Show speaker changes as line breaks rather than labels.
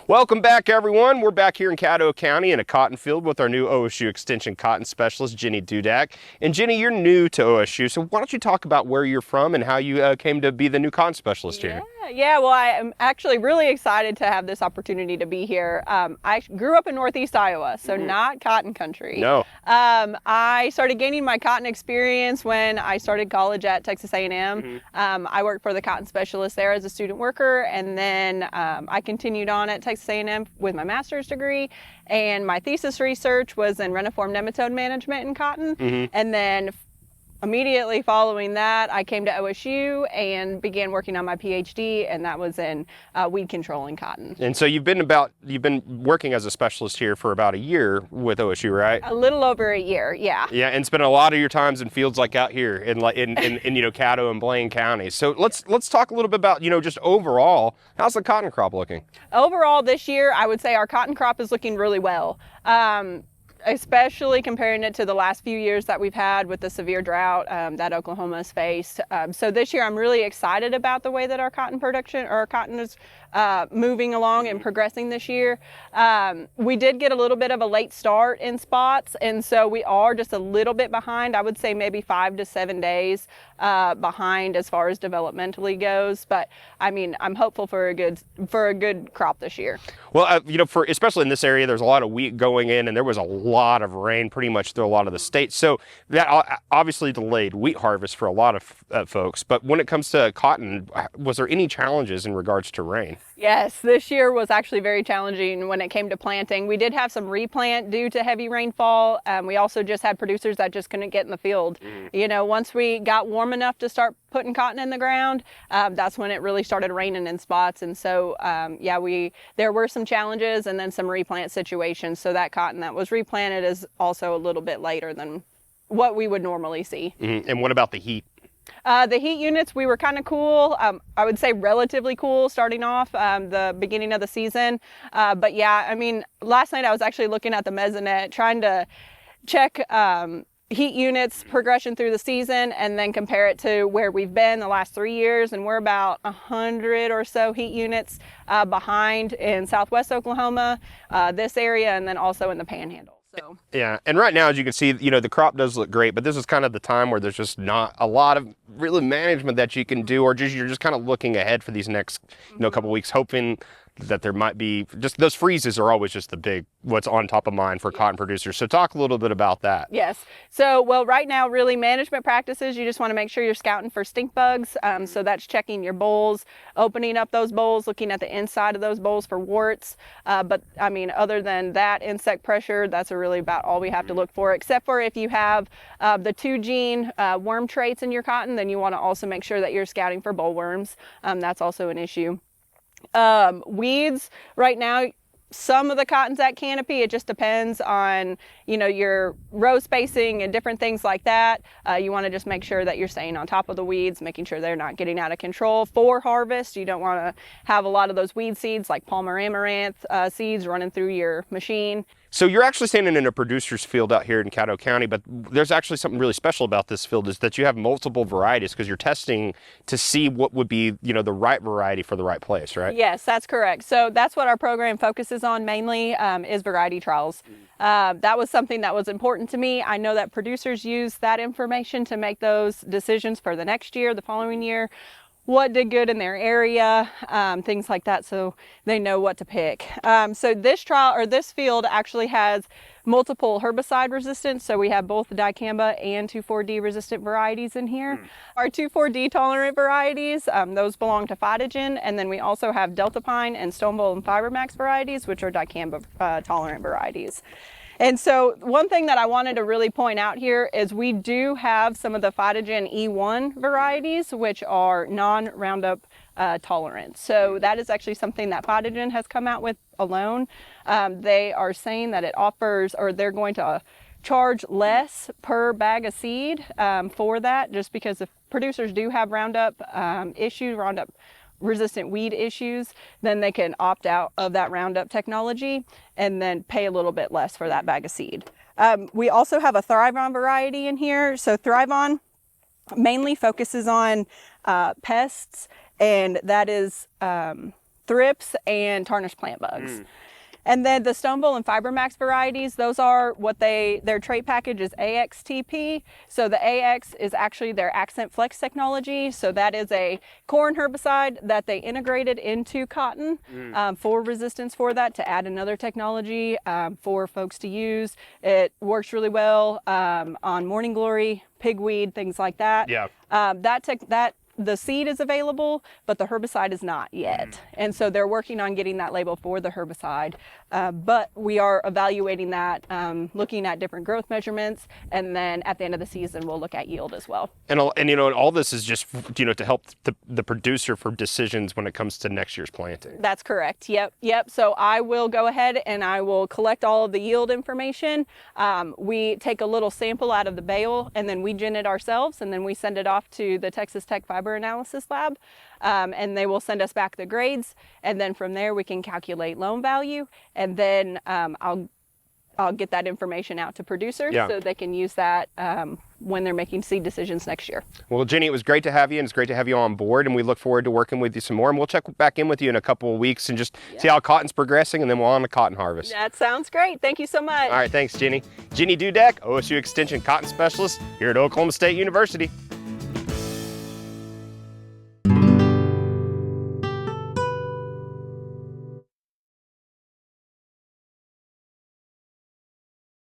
Welcome back, everyone. We're back here in Caddo County in a cotton field with our new OSU Extension cotton specialist, Jenny Dudak. And Jenny, you're new to OSU, so why don't you talk about where you're from and how you came to be the new cotton specialist here?
Yeah, well, I am actually really excited to have this opportunity to be here. I grew up in Northeast Iowa, so not cotton country.
No.
I started gaining my cotton experience when I started college at Texas A&M. I worked for the cotton specialist there as a student worker, and then I continued on at Texas A&M with my master's degree, and my thesis research was in reniform nematode management in cotton. And then immediately following that, I came to OSU and began working on my PhD, and that was in weed control in cotton.
And so you've been working as a specialist here for about a year with OSU, right?
A little over a year, yeah.
Yeah, and spent a lot of your times in fields like out here in Caddo and Blaine County. So let's talk a little bit about just overall, how's the cotton crop looking?
Overall this year, I would say our cotton crop is looking really well. Especially comparing it to the last few years that we've had with the severe drought that Oklahoma has faced. So this year I'm really excited about the way that our cotton production, or our cotton is moving along and progressing this year. We did get a little bit of a late start in spots, and so we are just a little bit behind. I would say maybe 5 to 7 days behind as far as developmentally goes, but I mean, I'm hopeful for a good crop this year.
Well, especially in this area, there's a lot of wheat going in, and there was a lot of rain pretty much through a lot of the states. So that obviously delayed wheat harvest for a lot of folks. But when it comes to cotton, was there any challenges in regards to rain?
Yes, this year was actually very challenging when it came to planting. We did have some replant due to heavy rainfall. We also just had producers that just couldn't get in the field. Once we got warm enough to start putting cotton in the ground, that's when it really started raining in spots. And so, there were some challenges and then some replant situations. So that cotton that was replanted is also a little bit later than what we would normally see.
And what about the heat?
The heat units, we were kind of cool. I would say relatively cool starting off the beginning of the season. But yeah, I mean, last night I was actually looking at the mesonet trying to check heat units progression through the season and then compare it to where we've been the last 3 years. And we're about 100 or so heat units behind in Southwest Oklahoma, this area, and then also in the Panhandle. So.
Yeah, and right now, as you can see, the crop does look great, but this is kind of the time where there's just not a lot of really management that you can do, or you're just kind of looking ahead for these next, couple weeks, hoping that there might be just those freezes are always just what's on top of mind for cotton producers. So talk a little bit about that.
Yes. So, well, right now, really management practices, you just want to make sure you're scouting for stink bugs. So that's checking your bowls, opening up those bowls, looking at the inside of those bowls for warts. But I mean, other than that, insect pressure, that's really about all we have to look for, except for if you have the 2-gene worm traits in your cotton, then you want to also make sure that you're scouting for bollworms. That's also an issue. Weeds right now, some of the cotton's at canopy. It just depends on, your row spacing and different things like that. You want to just make sure that you're staying on top of the weeds, making sure they're not getting out of control. For harvest, you don't want to have a lot of those weed seeds like Palmer amaranth seeds running through your machine.
So you're actually standing in a producer's field out here in Caddo County, but there's actually something really special about this field is that you have multiple varieties because you're testing to see what would be, the right variety for the right place, right?
Yes, that's correct. So that's what our program focuses on mainly is variety trials. That was something that was important to me. I know that producers use that information to make those decisions for the next year, the following year, what did good in their area, things like that, so they know what to pick. So this field actually has multiple herbicide resistance, so we have both dicamba and 2,4-D resistant varieties in here. Our 2,4-D tolerant varieties, those belong to Phytogen, and then we also have Delta Pine and Stonebowl and Fibermax varieties, which are dicamba tolerant varieties. And so one thing that I wanted to really point out here is we do have some of the Phytogen E1 varieties, which are non-Roundup tolerant. So that is actually something that Phytogen has come out with alone. They are saying that it offers, or they're going to charge less per bag of seed for that, just because if producers do have Roundup issues, Roundup resistant weed issues, then they can opt out of that Roundup technology and then pay a little bit less for that bag of seed. We also have a Thrive-On variety in here. So Thrive-On mainly focuses on pests, and that is thrips and tarnished plant bugs. And then the Stoneville and FiberMax varieties, those are what their trait package is AXTP. So the AX is actually their Accent Flex technology. So that is a corn herbicide that they integrated into cotton for resistance for that, to add another technology for folks to use. It works really well on morning glory, pigweed, things like that.
Yeah.
The seed is available, but the herbicide is not yet. And so they're working on getting that label for the herbicide. But we are evaluating that, looking at different growth measurements, and then at the end of the season, we'll look at yield as well.
And all this is just, to help the producer for decisions when it comes to next year's planting.
That's correct. Yep. So I will go ahead and I will collect all of the yield information. We take a little sample out of the bale, and then we gin it ourselves, and then we send it off to the Texas Tech Fiber Analysis Lab, and they will send us back the grades, and then from there we can calculate loan value, and then I'll get that information out to producers so they can use that when they're making seed decisions next year.
Well, Jenny, it was great to have you, and it's great to have you on board, and we look forward to working with you some more, and we'll check back in with you in a couple of weeks and just see how cotton's progressing, and then we'll on to cotton harvest.
That sounds great. Thank you so much.
All right, thanks, Jenny. Jenny Dudak, OSU Extension Cotton Specialist here at Oklahoma State University.